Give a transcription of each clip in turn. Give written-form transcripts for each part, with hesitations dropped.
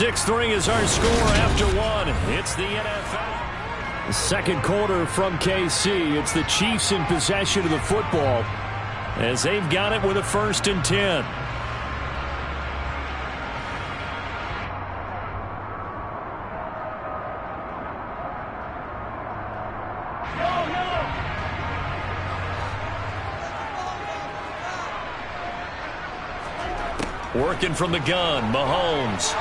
6-3 is our score after one. It's the NFL. The second quarter from KC. It's the Chiefs in possession of the football as they've got it with a 1st and 10. Working from the gun, Mahomes.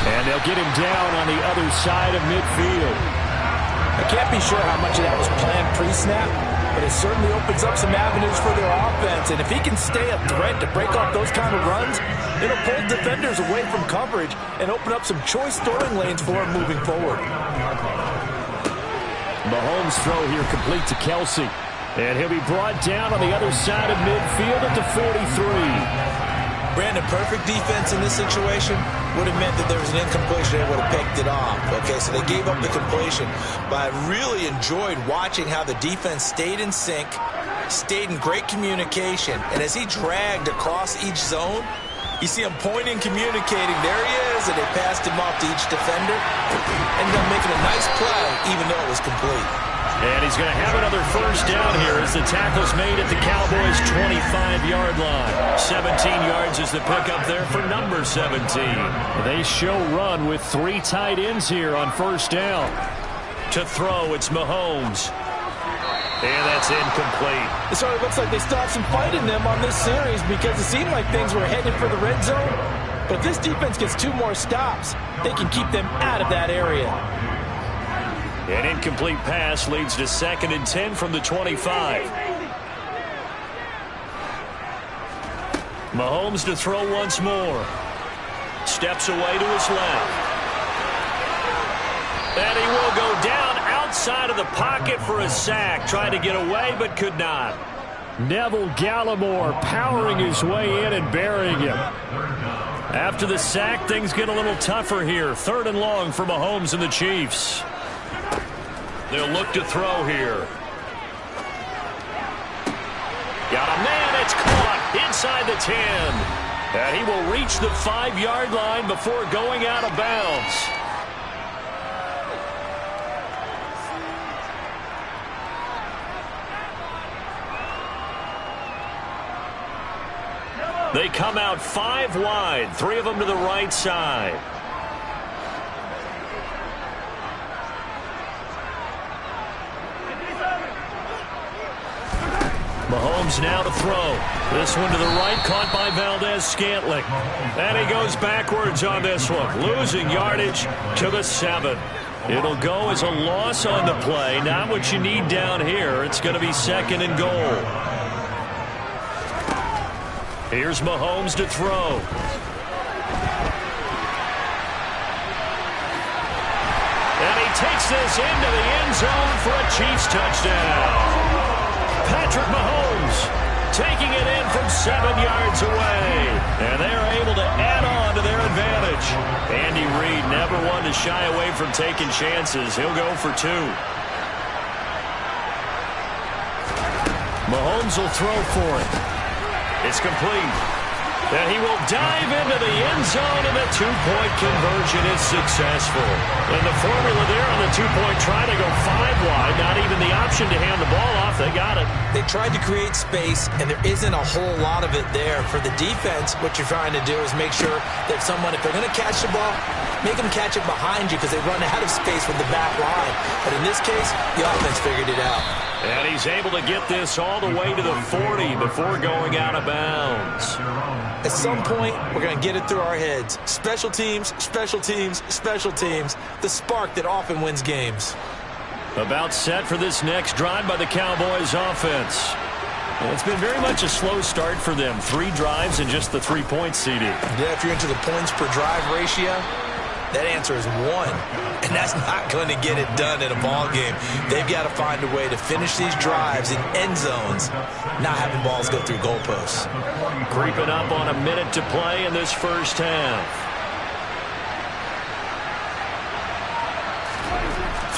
And they'll get him down on the other side of midfield. I can't be sure how much of that was planned pre-snap, but it certainly opens up some avenues for their offense. And if he can stay a threat to break off those kind of runs, it'll pull defenders away from coverage and open up some choice throwing lanes for him moving forward. Mahomes' throw here complete to Kelsey. And he'll be brought down on the other side of midfield at the 43. Brandon, perfect defense in this situation would have meant that there was an incompletion. They would have picked it off. Okay, so they gave up the completion. But I really enjoyed watching how the defense stayed in sync, stayed in great communication. And as he dragged across each zone, you see him pointing, communicating. There he is, and they passed him off to each defender. Ended up making a nice play, even though it was complete. And he's going to have another 1st down here as the tackle's made at the Cowboys' 25-yard line. 17 yards is the pickup there for number 17. They show run with 3 tight ends here on 1st down. To throw, it's Mahomes. And that's incomplete. It sort of looks like they still have some fight in them on this series because it seemed like things were headed for the red zone. But if this defense gets 2 more stops, they can keep them out of that area. An incomplete pass leads to 2nd and 10 from the 25. Mahomes to throw once more. Steps away to his left. And he will go down outside of the pocket for a sack. Tried to get away but could not. Neville Gallimore powering his way in and burying him. After the sack, things get a little tougher here. 3rd and long for Mahomes and the Chiefs. They'll look to throw here. Got a man, it's caught inside the 10. And he will reach the 5-yard line before going out of bounds. They come out 5 wide, 3 of them to the right side. Mahomes now to throw. This one to the right, caught by Valdez-Scantling. And he goes backwards on this one, losing yardage to the 7. It'll go as a loss on the play. Not what you need down here. It's going to be 2nd and goal. Here's Mahomes to throw. And he takes this into the end zone for a Chiefs touchdown. Patrick Mahomes taking it in from 7 yards away. And they're able to add on to their advantage. Andy Reid never one to shy away from taking chances. He'll go for 2. Mahomes will throw for it. It's complete. And he will dive into the end zone, and the 2-point conversion is successful. And the formula there on the 2-point try to go 5 wide, not even the option to hand the ball off. They got it. They tried to create space, and there isn't a whole lot of it there. For the defense, what you're trying to do is make sure that if they're going to catch the ball, make them catch it behind you because they run out of space with the back line. But in this case, the offense figured it out. And he's able to get this all the way to the 40 before going out of bounds. At some point, we're going to get it through our heads. Special teams, special teams, special teams. The spark that often wins games. About set for this next drive by the Cowboys offense. Well, it's been very much a slow start for them. 3 drives and just the 3-point CD. Yeah, if you're into the points per drive ratio, that answer is 1. And that's not going to get it done in a ball game. They've got to find a way to finish these drives in end zones, not having balls go through goalposts. Creeping up on a minute to play in this first half.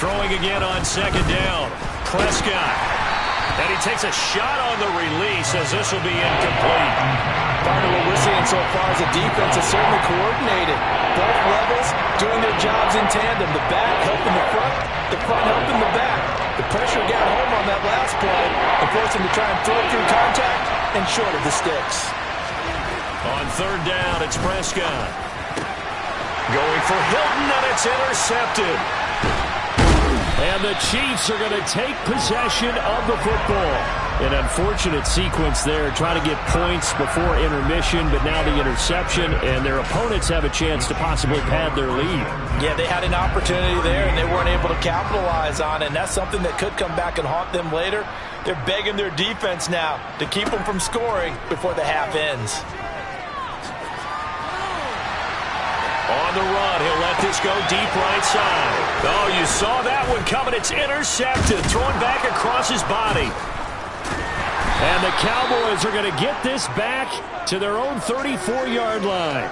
Throwing again on 2nd down. Prescott. And he takes a shot on the release as this will be incomplete. Partner, what we're seeing so far is the defense is certainly coordinated. Both levels doing their jobs in tandem. The back helping the front helping the back. The pressure got home on that last play and forced him to try and throw through contact and short of the sticks. On third down, it's Prescott. Going for Hilton, and it's intercepted. And the Chiefs are going to take possession of the football. An unfortunate sequence there, trying to get points before intermission, but now the interception, and their opponents have a chance to possibly pad their lead. Yeah, they had an opportunity there, and they weren't able to capitalize on it, and that's something that could come back and haunt them later. They're begging their defense now to keep them from scoring before the half ends. On the run, he'll let this go deep right side. Oh, you saw that one coming. It's intercepted, thrown back across his body. And the Cowboys are going to get this back to their own 34-yard line.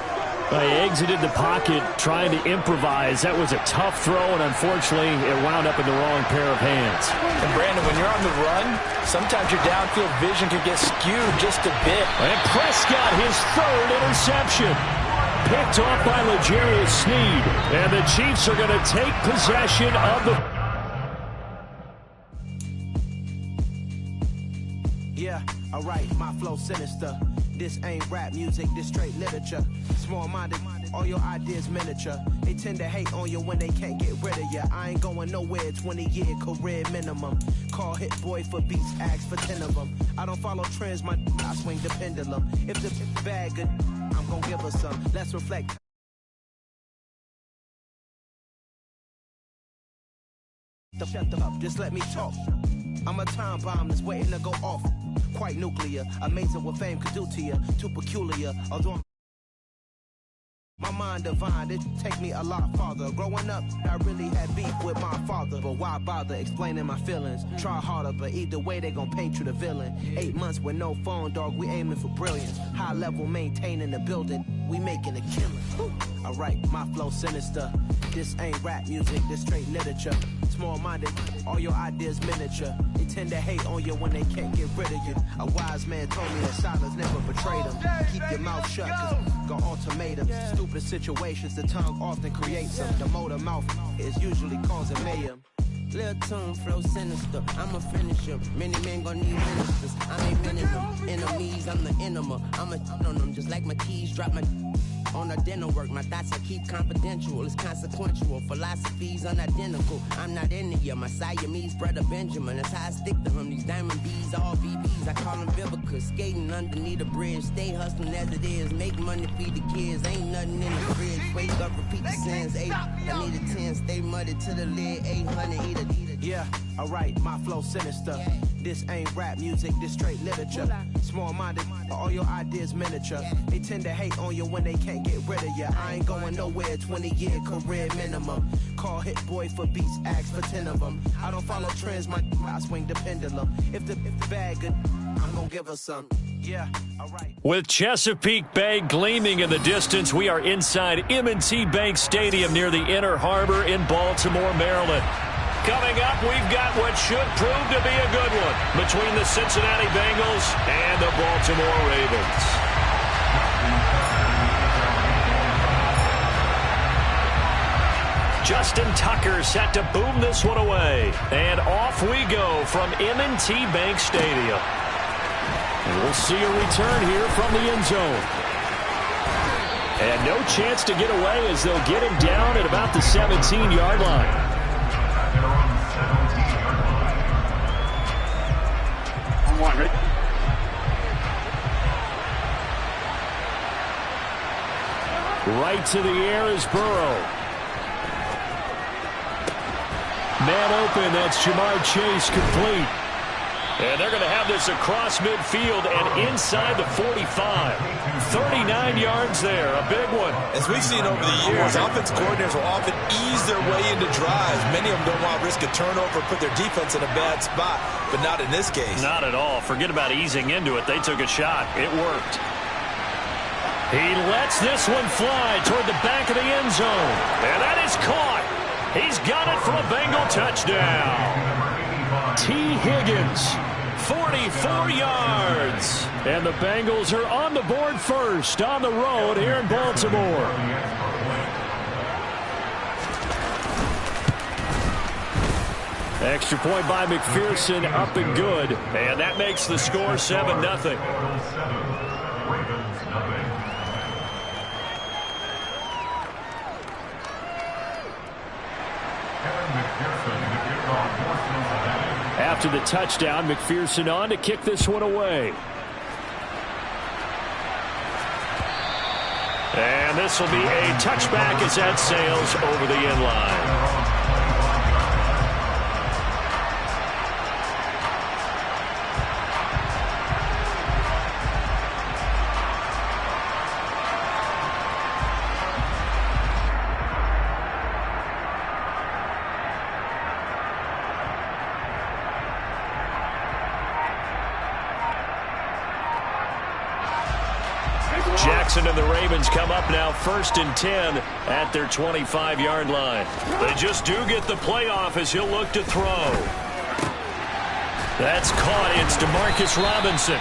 They exited the pocket trying to improvise. That was a tough throw, and unfortunately, it wound up in the wrong pair of hands. And, Brandon, when you're on the run, sometimes your downfield vision can get skewed just a bit. And Prescott, his third interception. Picked off by L'Jarius Sneed. And the Chiefs are going to take possession of the... Yeah, alright, my flow sinister. This ain't rap music, this straight literature. Small-minded, all your ideas miniature. They tend to hate on you when they can't get rid of you. I ain't going nowhere, 20-year career minimum. Call hit boy for beats, ask for 10 of them. I don't follow trends, I swing the pendulum. If the bag good, I'm gonna give her some. Let's reflect. Shut the up, just let me talk. I'm a time bomb that's waiting to go off. Quite nuclear, amazing what fame could do to you. Too peculiar, although my mind divine, it take me a lot farther. Growing up, I really had beef with my father. But why bother explaining my feelings? Try harder, but either way they gon' paint you the villain. 8 months with no phone, dog, we aiming for brilliance. High level maintaining the building, we making a killing. Alright, my flow sinister. This ain't rap music, this straight literature. Small-minded, all your ideas miniature. They tend to hate on you when they can't get rid of you. A wise man told me that silence never betrayed them. Keep your mouth shut, cause got ultimatums. Stupid situations, the tongue often creates them. The motor mouth is usually causing mayhem. Lil' tune, flow sinister, I'm a finisher. Many men gon' need ministers, I ain't winning them. Enemies, I'm the enema. I'm a on them, just like my keys, drop my on the dinner work. My thoughts I keep confidential, it's consequential. Philosophies unidentical, I'm not into you. My Siamese brother Benjamin, that's how I stick to him. These diamond bees, all BBs, I call them Vivica. Skating underneath the bridge, stay hustling as it is. Make money, feed the kids, ain't nothing in the fridge. Wake up, repeat the sins, 8, I need a 10, stay muddy to the lid, 800, eat a. Yeah, alright, my flow sinister. This ain't rap music, this straight literature. Small-minded, all your ideas miniature. They tend to hate on you when they can't get rid of you. I ain't going nowhere, 20-year career minimum. Call hit boy for beats, ask for 10 of them. I don't follow trends, I swing the pendulum. If the bag good, I'm gonna give her some. Yeah, alright. With Chesapeake Bay gleaming in the distance, we are inside M&T Bank Stadium near the Inner Harbor in Baltimore, Maryland. Coming up, we've got what should prove to be a good one between the Cincinnati Bengals and the Baltimore Ravens. Justin Tucker set to boom this one away. And off we go from M&T Bank Stadium. And we'll see a return here from the end zone. And no chance to get away as they'll get him down at about the 17-yard line. Right to the air is Burrow. Man open, that's Jamar Chase complete. And they're going to have this across midfield and inside the 45. 39 yards there, a big one. As we've seen over the years, offense coordinators will often ease their way into drives. Many of them don't want to risk a turnover, put their defense in a bad spot, but not in this case. Not at all. Forget about easing into it. They took a shot. It worked. He lets this one fly toward the back of the end zone. And that is caught. He's got it for a Bengal touchdown. T. Higgins 44 yards. And the Bengals are on the board first on the road here in Baltimore. Extra point by McPherson, up and good. And that makes the score 7-0. After the touchdown, McPherson on to kick this one away. And this will be a touchback as that sails over the end line. Jackson and the Ravens come up now 1st and 10 at their 25-yard line. They just do get the playoff as he'll look to throw. That's caught. It's DeMarcus Robinson.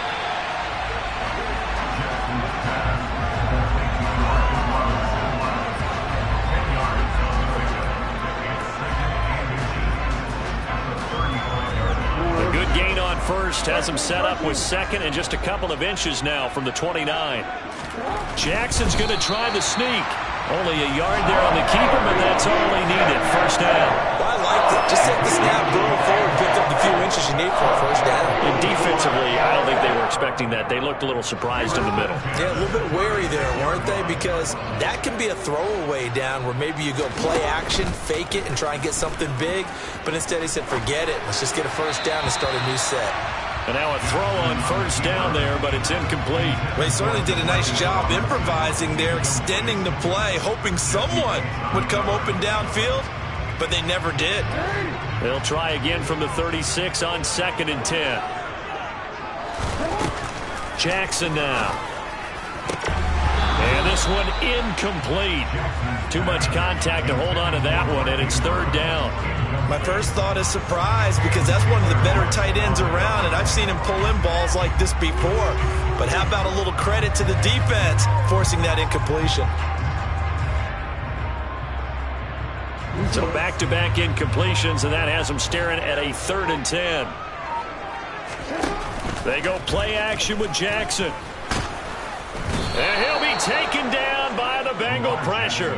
A good gain on first has him set up with second and just a couple of inches now from the 29. Jackson's going to try the sneak. Only a yard there on the keeper, but that's all he needed. First down. Well, I liked it. Just set the snap, burrow forward, pick up the few inches you need for a first down. And defensively, I don't think they were expecting that. They looked a little surprised in the middle. Yeah, a little bit wary there, weren't they? Because that can be a throwaway down where maybe you go play action, fake it, and try and get something big. But instead he said, forget it. Let's just get a first down and start a new set. And now a throw on first down there, but it's incomplete. Well, he certainly did a nice job improvising there, extending the play, hoping someone would come open downfield, but they never did. They'll try again from the 36 on 2nd and 10. Jackson now. And this one incomplete. Too much contact to hold on to that one, and it's 3rd down. My first thought is surprise because that's one of the better tight ends around, and I've seen him pull in balls like this before. But how about a little credit to the defense forcing that incompletion? So back-to-back incompletions, and that has them staring at a 3rd and 10. They go play action with Jackson. And he'll be taken down by the Bengal pressure.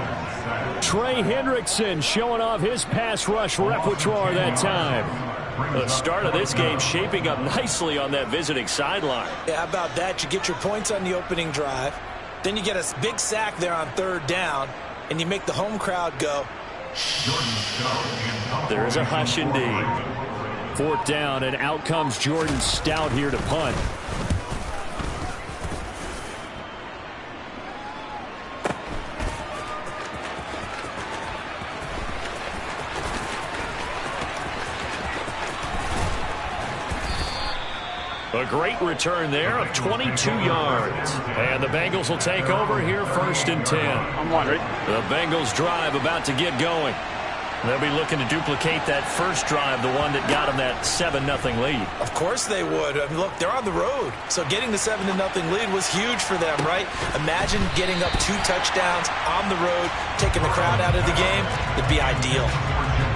Trey Hendrickson showing off his pass rush repertoire that time. The start of this game shaping up nicely on that visiting sideline. Yeah, how about that? You get your points on the opening drive. Then you get a big sack there on 3rd down, and you make the home crowd go. There is a hush indeed. 4th down, and out comes Jordan Stout here to punt. A great return there of 22 yards. And the Bengals will take over here 1st and 10. I'm wondering. The Bengals drive about to get going. They'll be looking to duplicate that first drive, the one that got them that 7-0 lead. Of course they would. I mean, look, they're on the road. So getting the 7-0 lead was huge for them, right? Imagine getting up 2 touchdowns on the road, taking the crowd out of the game. It'd be ideal.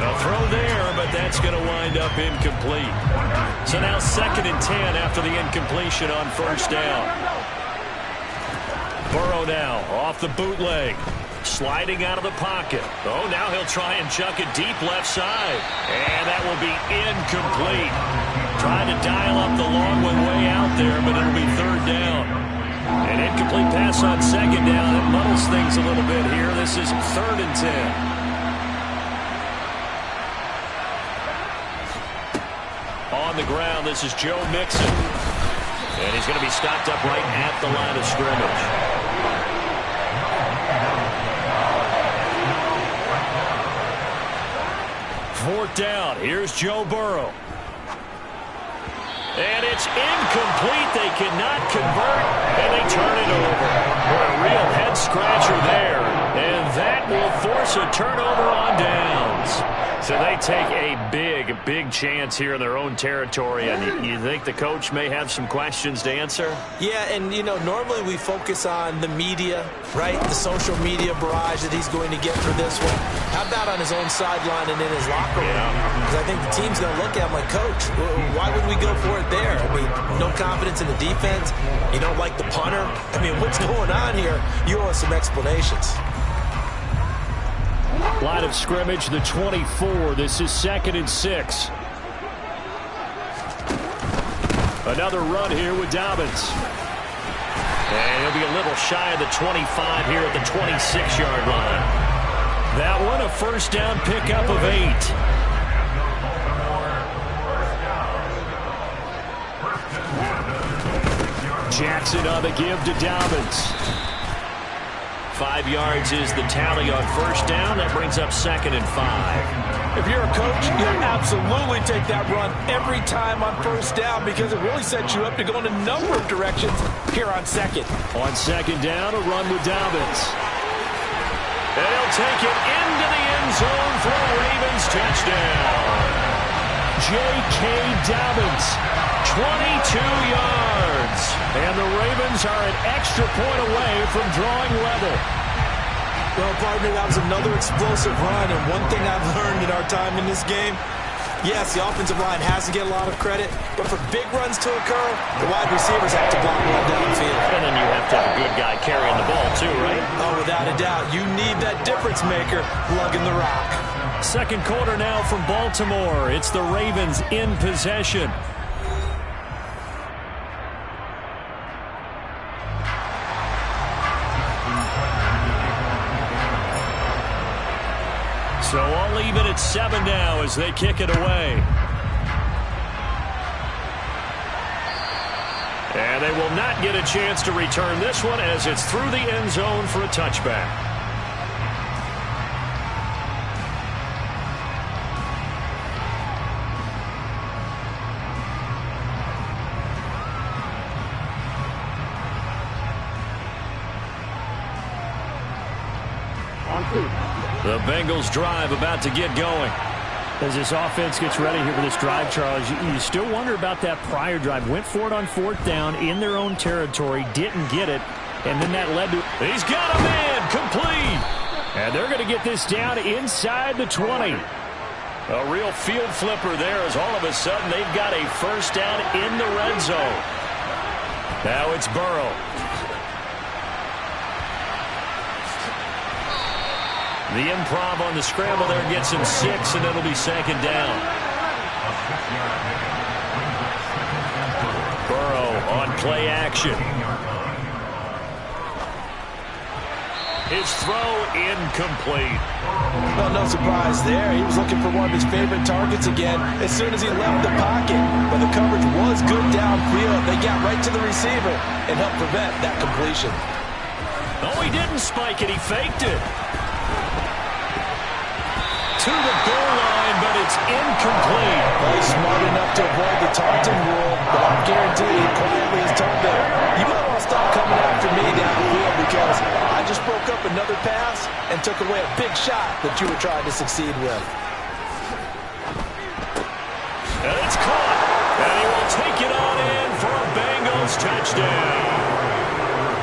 A throw there, but that's going to wind up incomplete. So now 2nd and 10 after the incompletion on first down. Burrow now off the bootleg. Sliding out of the pocket. Oh, now he'll try and chuck it deep left side. And that will be incomplete. Trying to dial up the long one way out there, but it'll be 3rd down. An incomplete pass on 2nd down. It muddles things a little bit here. This is 3rd and 10. On the ground, this is Joe Mixon. And he's going to be stopped up right at the line of scrimmage. 4th down. Here's Joe Burrow. And it's incomplete. They cannot convert, and they turn it over. What a real head-scratcher there. And that will force a turnover on downs. So they take a big chance here in their own territory, and you think the coach may have some questions to answer? Yeah, and, you know, normally we focus on the media, right, the social media barrage that he's going to get for this one. How about on his own sideline and in his locker room? Because I think the team's going to look at him like, Coach, why would we go for it there? I mean, no confidence in the defense. You don't like the punter. I mean, what's going on here? You owe us some explanations. Line of scrimmage, the 24. This is 2nd and 6. Another run here with Dobbins. And he'll be a little shy of the 25 here at the 26-yard line. That one, a first down pickup of 8. Jackson on the give to Dobbins. 5 yards is the tally on first down. That brings up 2nd and 5. If you're a coach, you'll absolutely take that run every time on first down because it really sets you up to go in a number of directions here on second. On 2nd down, a run with Dobbins. And he'll take it into the end zone for a Ravens touchdown. J.K. Dobbins, 22 yards. And the Ravens are an extra point away from drawing level. Well, partner, that was another explosive run, and one thing I've learned in our time in this game, yes, the offensive line has to get a lot of credit, but for big runs to occur, the wide receivers have to block well downfield. And then you have to have a good guy carrying the ball too, right? Oh, without a doubt. You need that difference maker lugging the rock. Second quarter now from Baltimore. It's the Ravens in possession. So all even at 7 now as they kick it away. And they will not get a chance to return this one as it's through the end zone for a touchback. The Bengals drive about to get going. As this offense gets ready here for this drive, Charles, you still wonder about that prior drive. Went for it on 4th down in their own territory, didn't get it, and then that led to... He's got a man, complete! And they're going to get this down inside the 20. A real field flipper there as all of a sudden they've got a first down in the red zone. Now it's Burrow. The improv on the scramble there gets him 6, and it'll be 2nd down. Burrow on play action. His throw incomplete. Well, no surprise there. He was looking for one of his favorite targets again as soon as he left the pocket. But the coverage was good downfield. They got right to the receiver and helped prevent that completion. Oh, he didn't spike it. He faked it. To the goal line, but it's incomplete. Well, he's smart enough to avoid the taunting rule, but I'm guaranteed quietly is told there, you might want to stop coming after me downfield because I just broke up another pass and took away a big shot that you were trying to succeed with. And it's caught, and he will take it on in for a Bengals touchdown.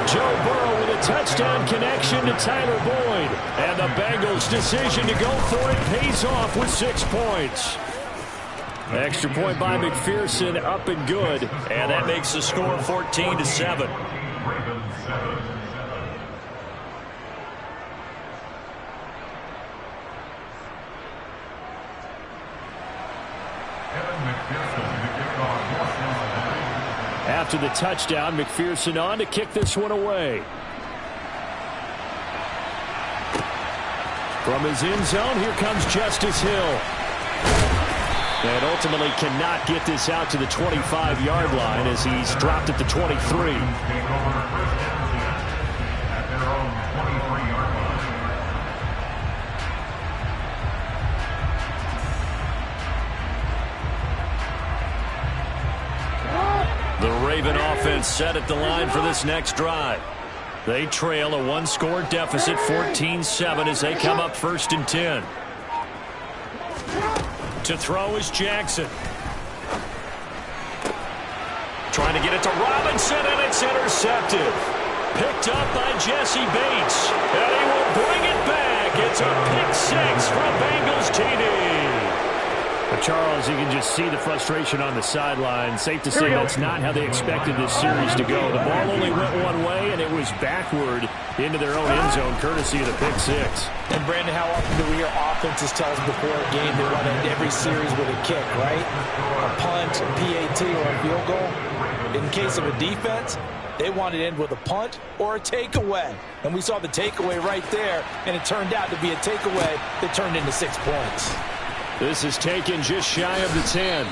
Joe Burrow with a touchdown connection to Tyler Boyd. And the Bengals' decision to go for it pays off with 6 points. Extra point by McPherson, up and good. And that makes the score 14-7. After the touchdown, McPherson on to kick this one away. From his end zone, here comes Justice Hill. And ultimately cannot get this out to the 25-yard line as he's dropped at the 23. The Raven offense set at the line for this next drive. They trail a 1-score deficit, 14-7, as they come up 1st and 10. To throw is Jackson. Trying to get it to Robinson, and it's intercepted. Picked up by Jesse Bates, and he will bring it back. It's a pick six for Bengals TD. But Charles, you can just see the frustration on the sideline. Safe to say that's not how they expected this series to go. The ball only went one way, and it was backward into their own end zone, courtesy of the pick six. And, Brandon, how often do we hear offenses tell us before a game they want to end every series with a kick, right? A punt, a PAT, or a field goal. In case of a defense, they wanted to end with a punt or a takeaway. And we saw the takeaway right there, and it turned out to be a takeaway that turned into 6 points. This is taken just shy of the 10.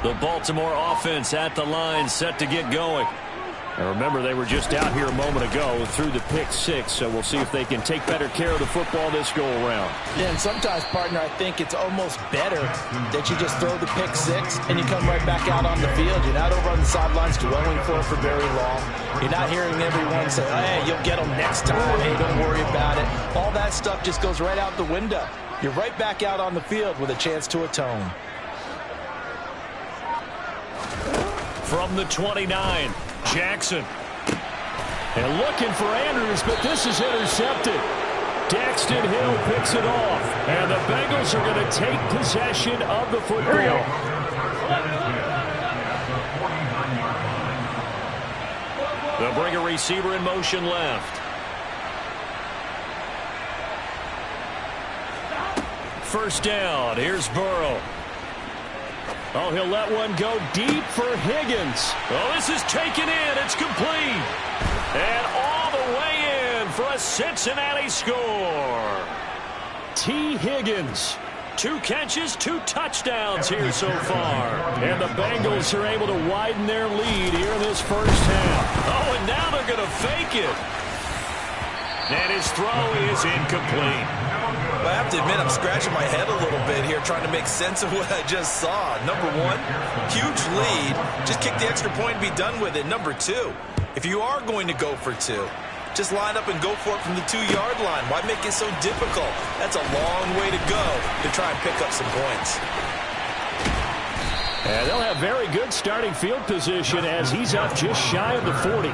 The Baltimore offense at the line, set to get going. And remember, they were just out here a moment ago through the pick six, so we'll see if they can take better care of the football this go-around. Yeah, and sometimes, partner, I think it's almost better that you just throw the pick six and you come right back out on the field. You're not over on the sidelines dwelling for very long. You're not hearing everyone say, hey, you'll get them next time. Hey, don't worry about it. All that stuff just goes right out the window. You're right back out on the field with a chance to atone. From the 29, Jackson. And looking for Andrews, but this is intercepted. Daxton Hill picks it off. And the Bengals are going to take possession of the football. They'll bring a receiver in motion left. First down. Here's Burrow. Oh, he'll let one go deep for Higgins. Oh, this is taken in. It's complete. And all the way in for a Cincinnati score. T. Higgins. 2 catches, 2 touchdowns here so far. And the Bengals are able to widen their lead here in this first half. Oh, and now they're going to fake it. And his throw is incomplete. Well, I have to admit, I'm scratching my head a little bit here trying to make sense of what I just saw. Number one, huge lead. Just kick the extra point and be done with it. Number two, if you are going to go for 2, just line up and go for it from the 2-yard line. Why make it so difficult? That's a long way to go to try and pick up some points. And they'll have very good starting field position as he's up just shy of the 40.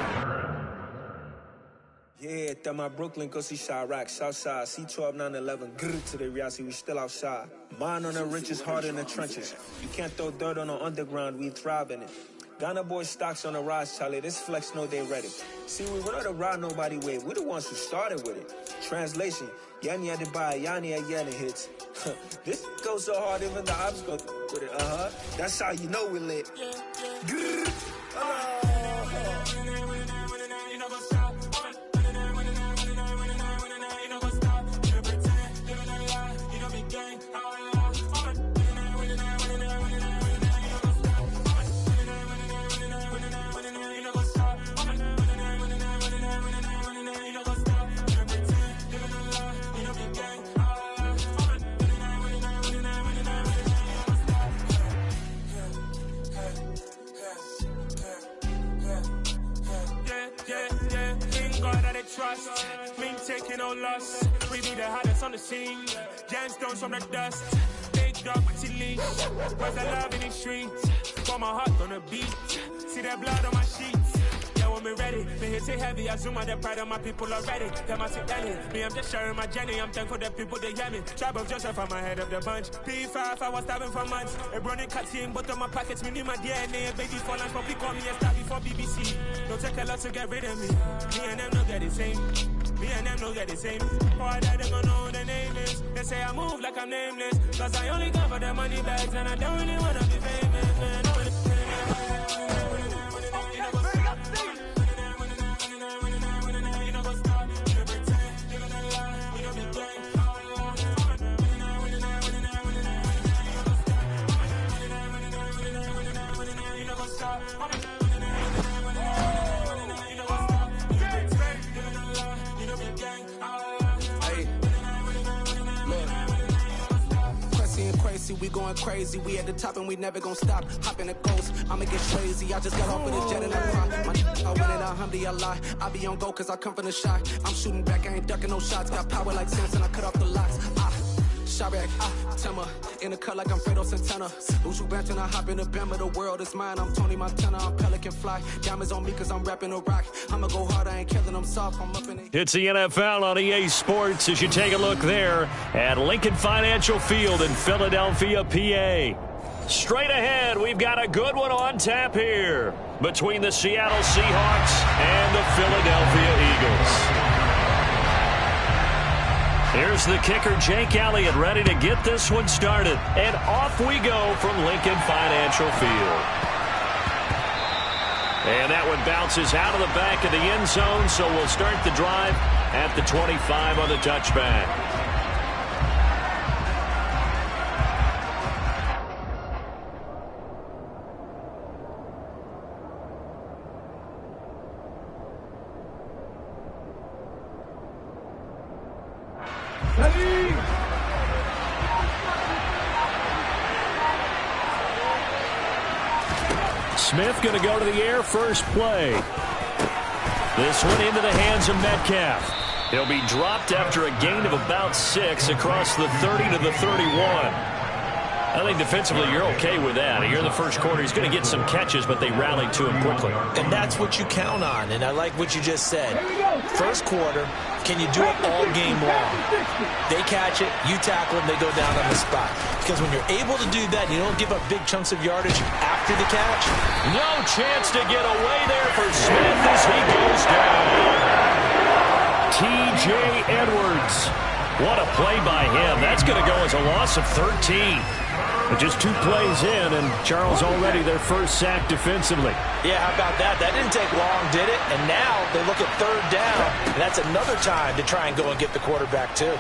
Yeah, that my Brooklyn, go see Chirac, Southside, C12, 911, grrr to the reality, we still outside. Mine on the riches, heart in the trenches. You can't throw dirt on the underground, we thrive in it. Ghana boys stocks on the rise, Charlie, this flex know they ready. See, we went on the ride nobody way, we're the ones who started with it. Translation, Yanni had to buy, Yanni had Yanni hits. This goes so hard, even the ops go with it, That's how you know we're lit. Grrr, trust, me taking no loss. We be the hottest on the scene. Gemstones from the dust. Big dog with your leash. Cause I love in the streets. Got my heart on the beat. See that blood on my sheets. Yeah, when we ready, me hit it heavy. I zoom out the pride of my people already. Them I see Danny. Me, I'm just sharing my journey. I'm thankful that people they hear me. Tribe of Joseph, I'm ahead of the bunch. P5, I was starving for months. A brownie cutting, but on my pockets, me need my DNA. Baby for lunch, but call me a star before BBC. Don't take a lot to get rid of me. Me and them don't get the same. Me and them don't get the same. Boy, that they gonna know who the name is. They say I move like I'm nameless. Cause I only come for the money bags and I don't really wanna be famous, man. going crazy. We at the top and we never gonna stop. Hop in the ghost, I'ma get crazy. I just got off of the jet and I pop. My I win it, alhamdulillah. I be on go cause I come from the shot. I'm shooting back, I ain't ducking no shots. Got power like Samson, I cut off the locks. Shot back, Timmer, in the cut like I'm Fredo Santana. Lose you bench and I hop in the Bama, the world is mine. I'm Tony Montana, I'm Pelican Fly. Diamonds on me cause I'm rapping a rock. I'ma go hard, I ain't killing them soft. I'm up in it. It's the NFL on EA Sports as you take a look there at Lincoln Financial Field in Philadelphia, PA. Straight ahead, we've got a good one on tap here between the Seattle Seahawks and the Philadelphia Eagles. Here's the kicker, Jake Elliott, ready to get this one started. And off we go from Lincoln Financial Field. And that one bounces out of the back of the end zone, so we'll start the drive at the 25 on the touchback. Smith going to go to the air first play. This one into the hands of Metcalf. He'll be dropped after a gain of about 6 across the 30 to the 31. I think defensively you're okay with that. Here in the first quarter, he's going to get some catches, but they rallied to him quickly. And that's what you count on, and I like what you just said. First quarter, can you do it all game long? They catch it, you tackle them, they go down on the spot. Because when you're able to do that, you don't give up big chunks of yardage after the catch. No chance to get away there for Smith as he goes down. T.J. Edwards. What a play by him. That's going to go as a loss of 13. Just 2 plays in, and Charles already their first sack defensively. Yeah, how about that? That didn't take long, did it? And now they look at third down, and that's another time to try and go and get the quarterback, too.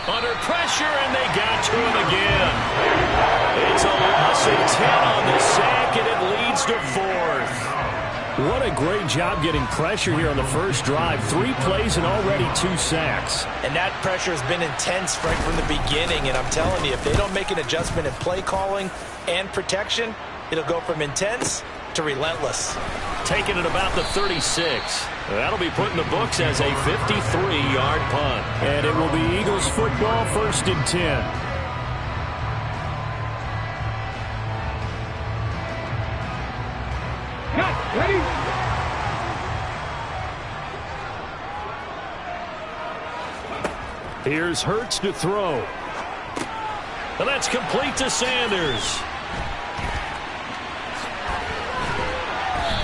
Under pressure, and they got to him again. It's a loss of 10 on the sack, and it leads to 4th. What a great job getting pressure here on the first drive. 3 plays and already 2 sacks. And that pressure has been intense right from the beginning. And I'm telling you, if they don't make an adjustment in play calling and protection, it'll go from intense to relentless. Taking it about the 36. That'll be put in the books as a 53-yard punt. And it will be Eagles football, 1st and 10. Here's Hurts to throw. And that's complete to Sanders.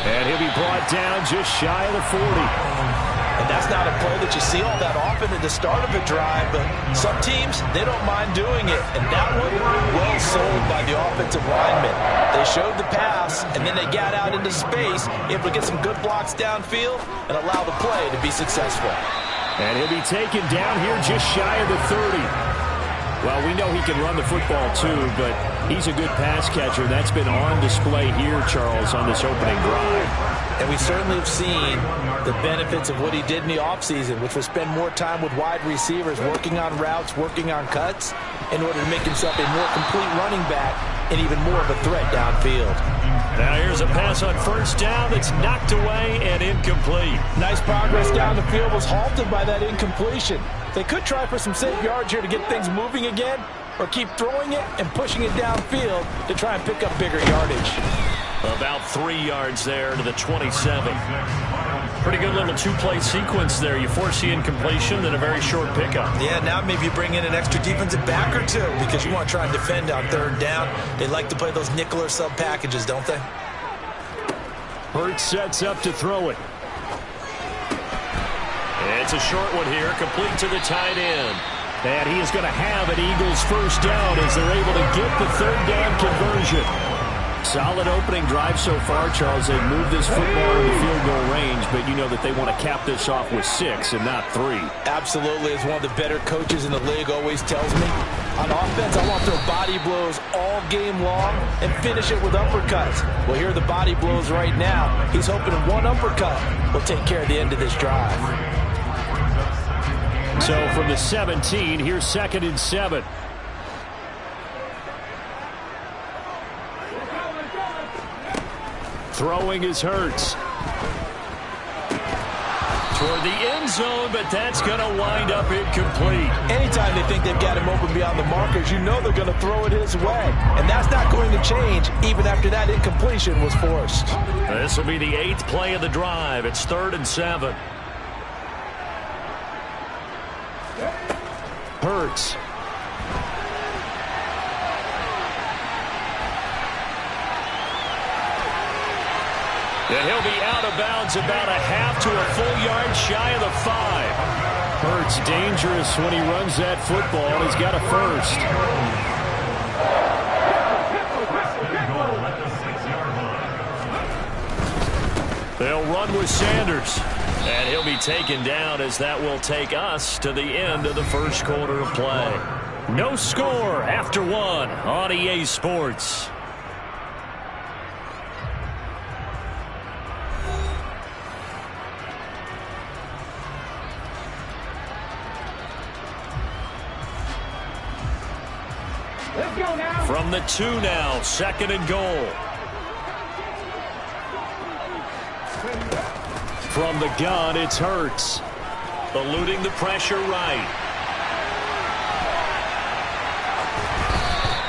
And he'll be brought down just shy of the 40. And that's not a play that you see all that often at the start of a drive, but some teams, they don't mind doing it. And that one, well sold by the offensive lineman. They showed the pass, and then they got out into space, able to get some good blocks downfield and allow the play to be successful. And he'll be taken down here just shy of the 30. Well, we know he can run the football too, but he's a good pass catcher. That's been on display here, Charles, on this opening drive. And we certainly have seen the benefits of what he did in the offseason, which was spend more time with wide receivers, working on routes, working on cuts, in order to make himself a more complete running back and even more of a threat downfield. Now here's a pass on first down that's knocked away and incomplete. Nice progress down the field, was halted by that incompletion. They could try for some safe yards here to get things moving again, or keep throwing it and pushing it downfield to try and pick up bigger yardage. About 3 yards there to the 27. Pretty good little 2-play sequence there. You force the incompletion, then a very short pickup. Yeah, now maybe you bring in an extra defensive back or 2 because you want to try and defend on third down. They like to play those nickel or sub packages, don't they? Hurts sets up to throw it. It's a short one here, complete to the tight end. And he is going to have an Eagles first down as they're able to get the third down conversion. Solid opening drive so far, Charles. They've moved this football in the field goal range, but you know that they want to cap this off with 6 and not 3. Absolutely. As one of the better coaches in the league always tells me, on offense, I want to throw body blows all game long and finish it with uppercuts. Well, here are the body blows right now. He's hoping one uppercut will take care of the end of this drive. So from the 17, here's 2nd and 7. Throwing is Hurts. Toward the end zone, but that's going to wind up incomplete. Anytime they think they've got him open beyond the markers, you know they're going to throw it his way. And that's not going to change even after that incompletion was forced. This will be the 8th play of the drive. It's 3rd and 7. Hurts. And he'll be out of bounds about a half to a full yard shy of the 5. Hurts dangerous when he runs that football. He's got a first. They'll run with Sanders. And he'll be taken down as that will take us to the end of the first quarter of play. No score after 1 on EA Sports. From the 2 now, 2nd and goal. From the gun, it's Hurts. Eluding the pressure right.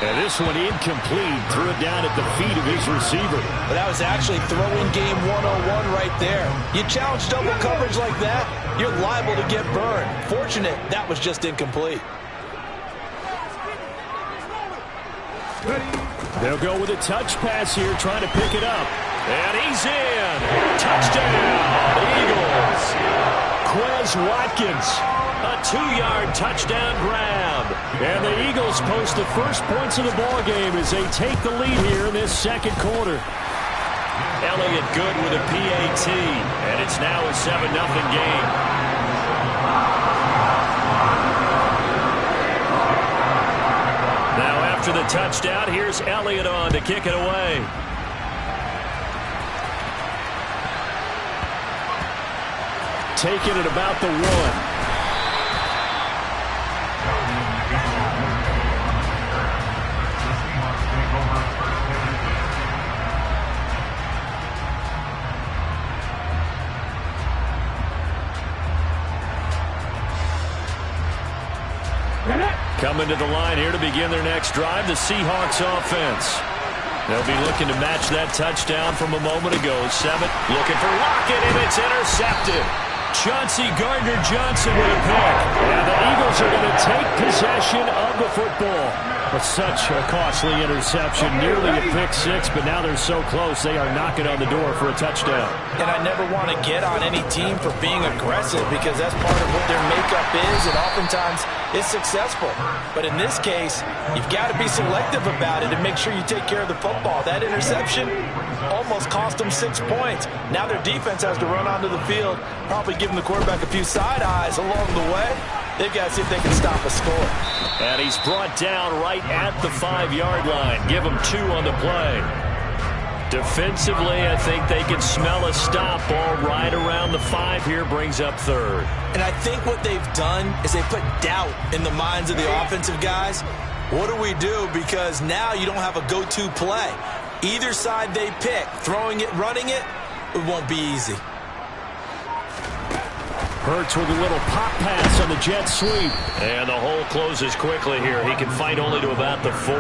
And this one incomplete. Threw it down at the feet of his receiver. But that was actually throwing game 101 right there. You challenge double coverage like that, you're liable to get burned. Fortunate that was just incomplete. They'll go with a touch pass here, trying to pick it up. And he's in. Touchdown, Eagles. Quez Watkins, a 2-yard touchdown grab. And the Eagles post the first points of the ballgame as they take the lead here in this second quarter. Elliott good with a PAT, and it's now a 7-0 game. After the touchdown, here's Elliott on to kick it away. Taking it about the 1. Coming to the line here to begin their next drive, the Seahawks offense. They'll be looking to match that touchdown from a moment ago. 7, looking for Lockett, and it's intercepted. Chauncey Gardner-Johnson with a pick. And the Eagles are going to take possession of the football. But such a costly interception, nearly a pick-6, but now they're so close they are knocking on the door for a touchdown. And I never want to get on any team for being aggressive because that's part of what their makeup is, and oftentimes it's successful. But in this case, you've got to be selective about it and make sure you take care of the football. That interception almost cost them 6 points. Now their defense has to run onto the field, probably giving the quarterback a few side eyes along the way. They've got to see if they can stop a score. And he's brought down right at the 5-yard line. Give him 2 on the play. Defensively, I think they can smell a stop. Ball right around the 5 here, brings up 3rd. And I think what they've done is they put doubt in the minds of the offensive guys. What do we do? Because now you don't have a go-to play. Either side they pick, throwing it, running it, it won't be easy. Hurts with a little pop pass on the jet sweep. And the hole closes quickly here. He can fight only to about the 4.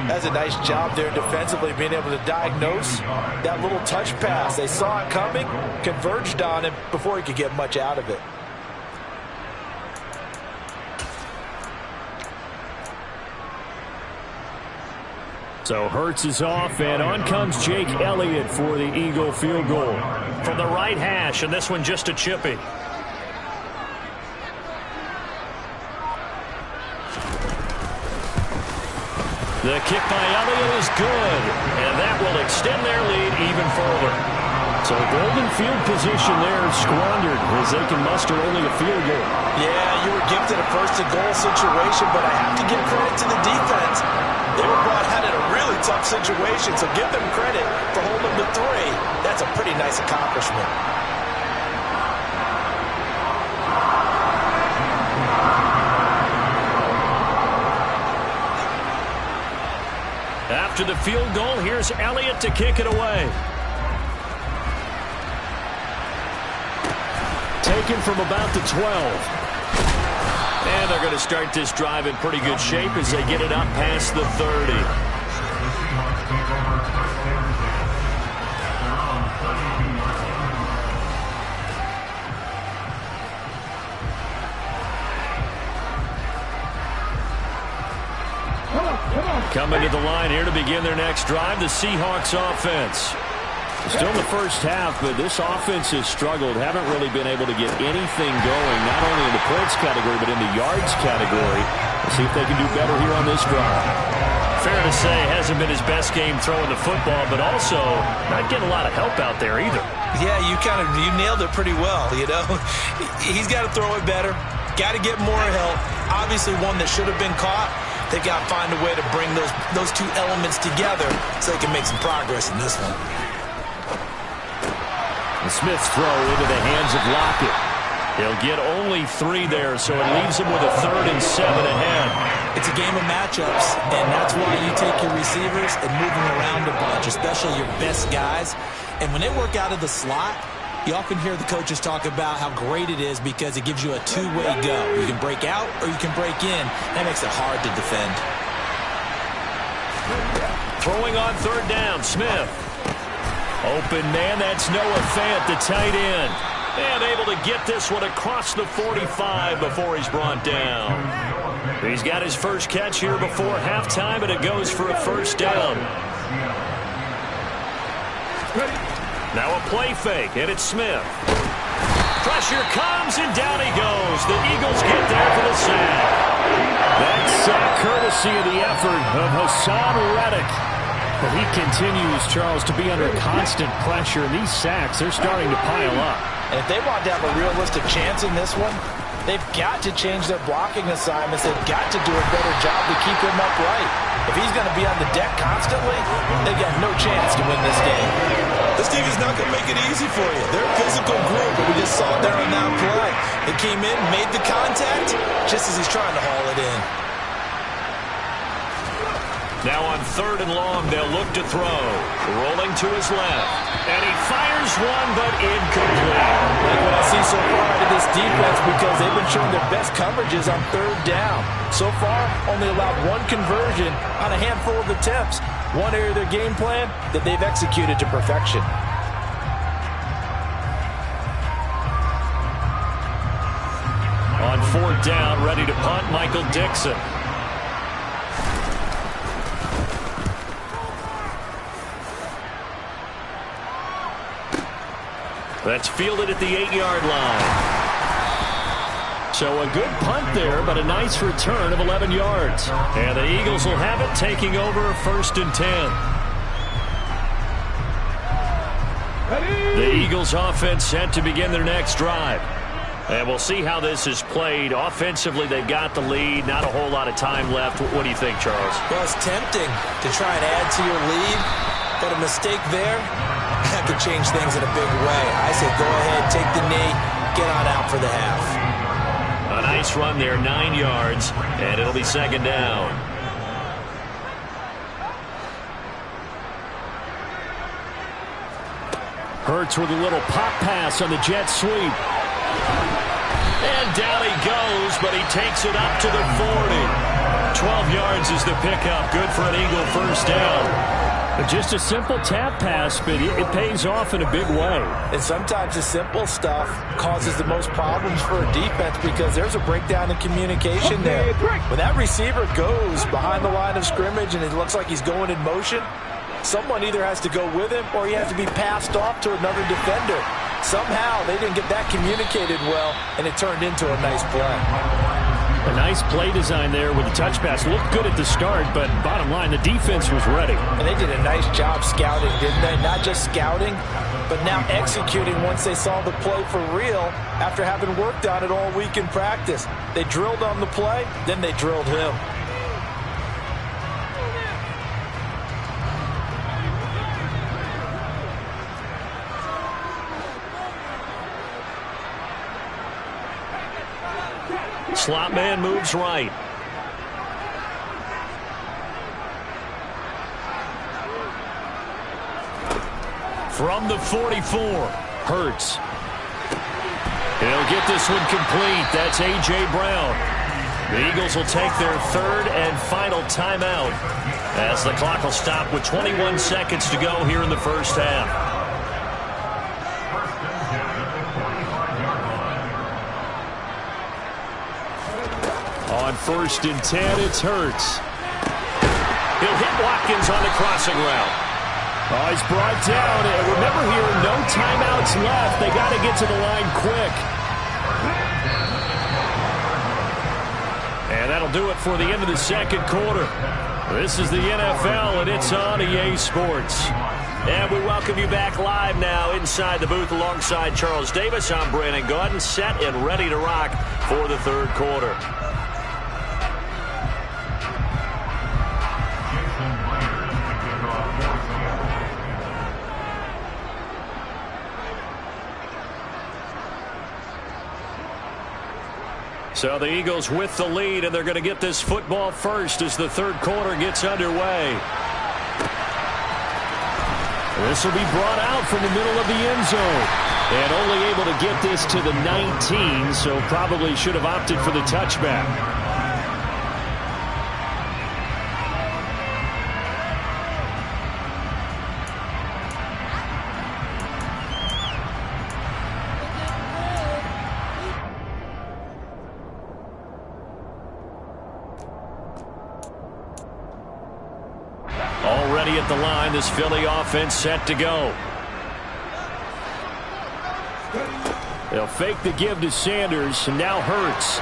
That's a nice job there defensively, being able to diagnose that little touch pass. They saw it coming, converged on him before he could get much out of it. So Hurts is off, and on comes Jake Elliott for the Eagle field goal. From the right hash, and this one just a chippy. The kick by Elliott is good, and that will extend their lead even further. So golden field position there squandered as they can muster only a field goal. Yeah, you were gifted a first-and-goal situation, but I have to give credit to the defense. They were brought out in a really tough situation, so give them credit for holding them to 3. That's a pretty nice accomplishment. After after the field goal. Here's Elliott to kick it away. Taken from about the 12. And they're going to start this drive in pretty good shape as they get it up past the 30. Coming to the line here to begin their next drive, the Seahawks offense. Still in the first half, but this offense has struggled. Haven't really been able to get anything going, not only in the points category, but in the yards category. Let's see if they can do better here on this drive. Fair to say, hasn't been his best game throwing the football, but also not getting a lot of help out there either. Yeah, you nailed it pretty well, you know. He's got to throw it better. Got to get more help. Obviously one that should have been caught. They've got to find a way to bring those two elements together so they can make some progress in this one. And Smith's throw into the hands of Lockett. He'll get only 3 there, so it leaves him with a 3rd and 7 ahead. It's a game of matchups, and that's why you take your receivers and move them around a bunch, especially your best guys. And when they work out of the slot, you often hear the coaches talk about how great it is because it gives you a two-way go. You can break out or you can break in. That makes it hard to defend. Throwing on 3rd down, Smith. Open man, that's Noah Fant, the tight end. And able to get this one across the 45 before he's brought down. He's got his first catch here before halftime, and it goes for a 1st down. Now a play fake, and it's Smith. Pressure comes, and down he goes. The Eagles get there for the sack. That's courtesy of the effort of Hassan Reddick. But he continues, Charles, to be under constant pressure. And these sacks, they're starting to pile up. And if they want to have a realistic chance in this one, they've got to change their blocking assignments. They've got to do a better job to keep him upright. If he's going to be on the deck constantly, they've got no chance to win this game. This team is not going to make it easy for you. They're a physical group, and we just saw it there on that play. They came in, made the contact, just as he's trying to haul it in. Now on 3rd and long, they'll look to throw. Rolling to his left. And he fires one, but incomplete. Like what I see so far out of this defense, because they've been showing their best coverages on 3rd down. So far, only allowed 1 conversion on a handful of attempts. One area of their game plan that they've executed to perfection. On 4th down, ready to punt, Michael Dixon. That's fielded at the 8-yard line. So a good punt there, but a nice return of 11 yards. And the Eagles will have it, taking over 1st and 10. The Eagles offense set to begin their next drive. And we'll see how this is played. Offensively, they've got the lead. Not a whole lot of time left. What do you think, Charles? Well, it's tempting to try and add to your lead, but a mistake there, that could change things in a big way. I say go ahead, take the knee, get on out for the half. A nice run there, 9 yards, and it'll be 2nd down. Hurts with a little pop pass on the jet sweep. And down he goes, but he takes it up to the 40. 12 yards is the pickup. Good for an Eagle 1st down. Just a simple tap pass, but it pays off in a big way. And sometimes the simple stuff causes the most problems for a defense because there's a breakdown in communication there. When that receiver goes behind the line of scrimmage and it looks like he's going in motion, someone either has to go with him or he has to be passed off to another defender. Somehow they didn't get that communicated well, and it turned into a nice play. A nice play design there with the touch pass. Looked good at the start, but bottom line, the defense was ready. And they did a nice job scouting, didn't they? Not just scouting, but now executing once they saw the play for real after having worked on it all week in practice. They drilled on the play, then they drilled him. Slot man moves right. From the 44, Hurts. He'll get this one complete. That's A.J. Brown. The Eagles will take their third and final timeout as the clock will stop with 21 seconds to go here in the first half. On 1st and 10, it's Hurts. He'll hit Watkins on the crossing route. Oh, he's brought down. And remember here, no timeouts left. They got to get to the line quick. And that'll do it for the end of the second quarter. This is the NFL, and it's on EA Sports. And we welcome you back live now inside the booth alongside Charles Davis. I'm Brandon Gaudin, set and ready to rock for the third quarter. So the Eagles with the lead, and they're going to get this football first as the third quarter gets underway. This will be brought out from the middle of the end zone. And only able to get this to the 19, so probably should have opted for the touchback. Already at the line, this Philly offense set to go. They'll fake the give to Sanders, and now Hurts.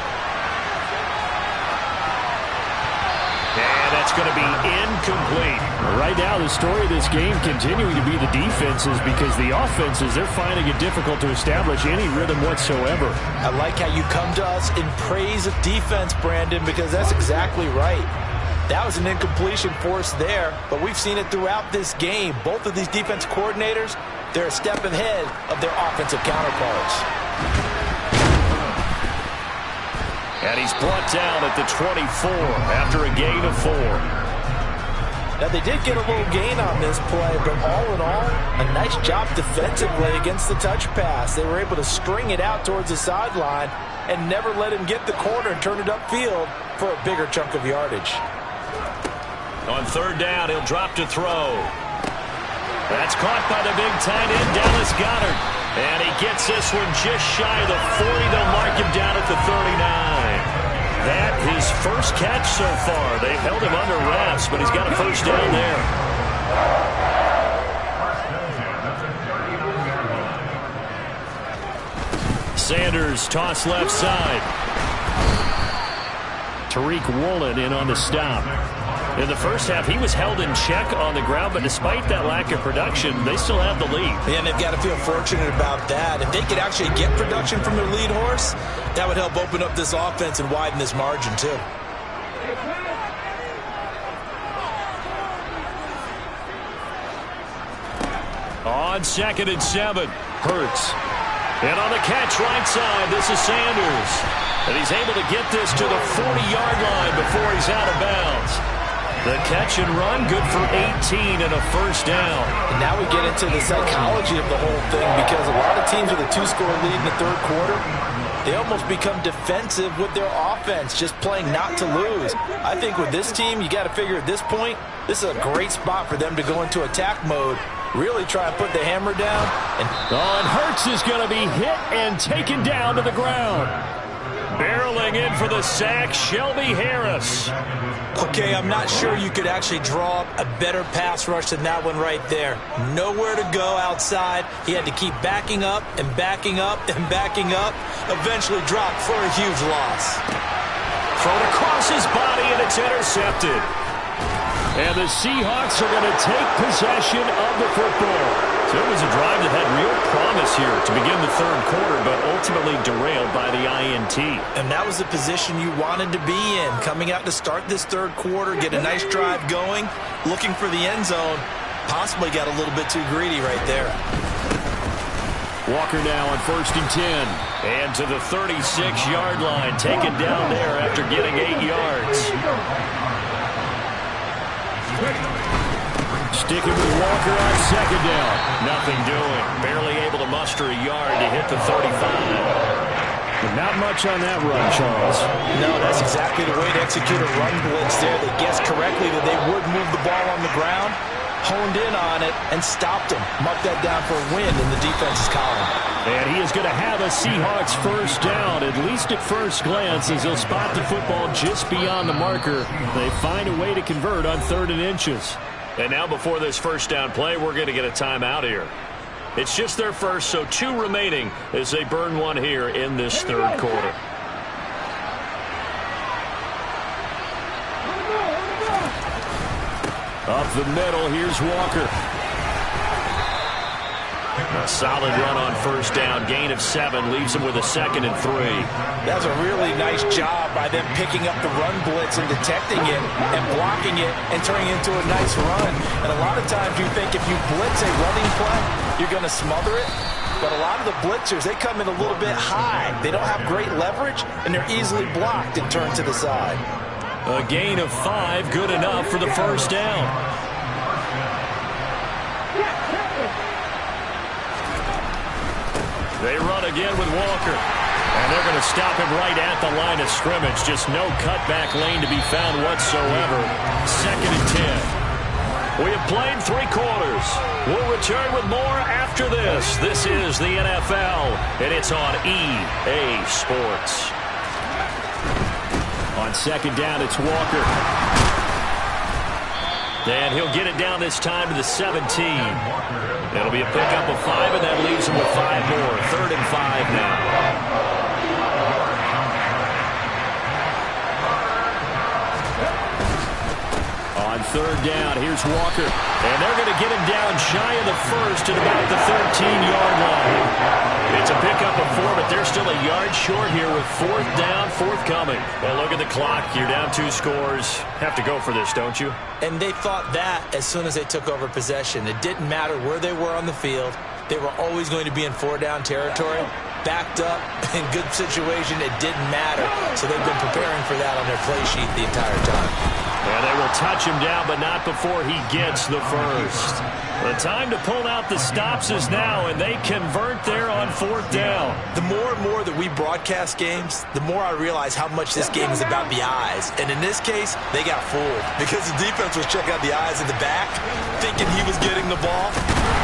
And that's going to be incomplete. Right now, the story of this game continuing to be the defenses, because the offenses, they're finding it difficult to establish any rhythm whatsoever. I like how you come to us in praise of defense, Brandon, because that's exactly right. That was an incompletion force there, but we've seen it throughout this game. Both of these defense coordinators, they're a step ahead of their offensive counterparts. And he's brought down at the 24 after a gain of 4. Now, they did get a little gain on this play, but all in all, a nice job defensively against the touch pass. They were able to string it out towards the sideline and never let him get the corner and turn it upfield for a bigger chunk of yardage. On third down, he'll drop to throw. That's caught by the big tight end, Dallas Goedert. And he gets this one just shy of the 40. They'll mark him down at the 39. That his first catch so far. They've held him under wraps, but he's got a first down there. Sanders toss left side. Tariq Woolen in on the stop. In the first half, he was held in check on the ground, but despite that lack of production, they still have the lead. And they've got to feel fortunate about that. If they could actually get production from their lead horse, that would help open up this offense and widen this margin, too. On 2nd and 7, Hurts. And on the catch right side, this is Sanders. And he's able to get this to the 40-yard line before he's out of bounds. The catch and run, good for 18 and a first down. And now we get into the psychology of the whole thing, because a lot of teams with a 2-score lead in the third quarter, they almost become defensive with their offense, just playing not to lose. I think with this team, you got to figure at this point, this is a great spot for them to go into attack mode, really try and put the hammer down. And Hurts is going to be hit and taken down to the ground. Barreling in for the sack, Shelby Harris. Okay, I'm not sure you could actually draw up a better pass rush than that one right there. Nowhere to go outside. He had to keep backing up and backing up and backing up. Eventually dropped for a huge loss. Thrown across his body, and it's intercepted. And the Seahawks are going to take possession of the football. So it was a drive that had real promise here to begin the third quarter, but ultimately derailed by the INT. And that was the position you wanted to be in, coming out to start this third quarter, get a nice drive going, looking for the end zone. Possibly got a little bit too greedy right there. Walker now on 1st and 10. And to the 36-yard line, taken down there after getting 8 yards. Sticking with Walker on second down. Nothing doing. Barely able to muster a yard to hit the 35. But not much on that run, Charles. No, that's exactly the way to execute a run blitz there. They guessed correctly that they would move the ball on the ground, honed in on it, and stopped him. Marked that down for a win in the defense's column. And he is going to have a Seahawks first down, at least at first glance, as he'll spot the football just beyond the marker. They find a way to convert on 3rd and inches. And now before this first down play, we're going to get a timeout here. It's just their first, so 2 remaining as they burn one here in this 3rd quarter. Up the middle, here's Walker. A solid run on first down. Gain of 7 leaves him with a 2nd and 3. That's a really nice job by them picking up the run blitz and detecting it and blocking it and turning it into a nice run. And a lot of times you think if you blitz a running play, you're going to smother it. But a lot of the blitzers, they come in a little bit high. They don't have great leverage, and they're easily blocked and turned to the side. A gain of 5, good enough for the first down. They run again with Walker. And they're going to stop him right at the line of scrimmage. Just no cutback lane to be found whatsoever. 2nd and 10. We have played 3 quarters. We'll return with more after this. This is the NFL, and it's on EA Sports. On 2nd down, it's Walker. And he'll get it down this time to the 17. It'll be a pickup of 5, and that leaves him with 5 more. 3rd and 5 now. On 3rd down, here's Walker. And they're going to get him down shy of the first at about the 13-yard line. It's a pickup of 4, but they're still a yard short here with 4th down, forthcoming. Well, look at the clock. You're down 2 scores. Have to go for this, don't you? And they thought that as soon as they took over possession. It didn't matter where they were on the field. They were always going to be in 4-down territory. Backed up, in good situation, it didn't matter. So they've been preparing for that on their play sheet the entire time. And they will touch him down, but not before he gets the first. The time to pull out the stops is now, and they convert there on 4th down. The more and more that we broadcast games, the more I realize how much this game is about the eyes. And in this case, they got fooled because the defense was checking out the eyes in the back, thinking he was getting the ball.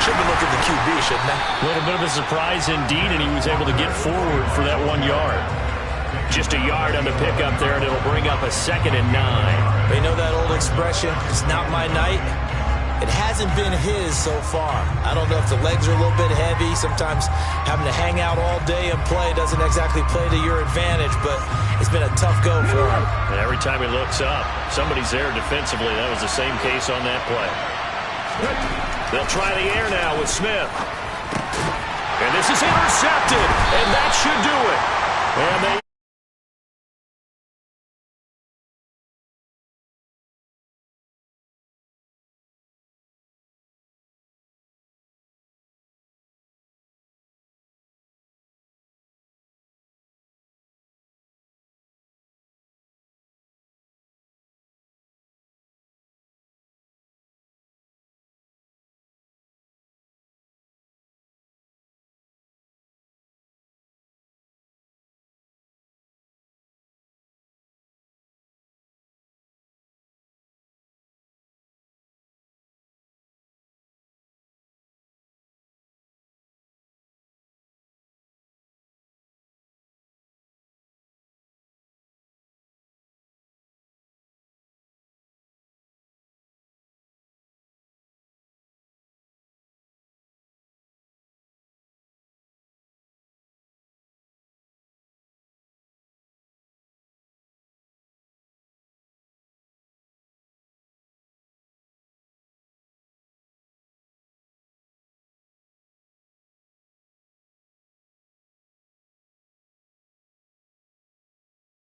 Should have been looking at the QB, shouldn't they? A little bit of a surprise indeed, and he was able to get forward for that 1 yard. Just a yard on the pickup there, and it'll bring up a 2nd and 9. You know that old expression, it's not my night? It hasn't been his so far. I don't know if the legs are a little bit heavy. Sometimes having to hang out all day and play doesn't exactly play to your advantage, but it's been a tough go for him. And every time he looks up, somebody's there defensively. That was the same case on that play. They'll try the air now with Smith. And this is intercepted, and that should do it. And they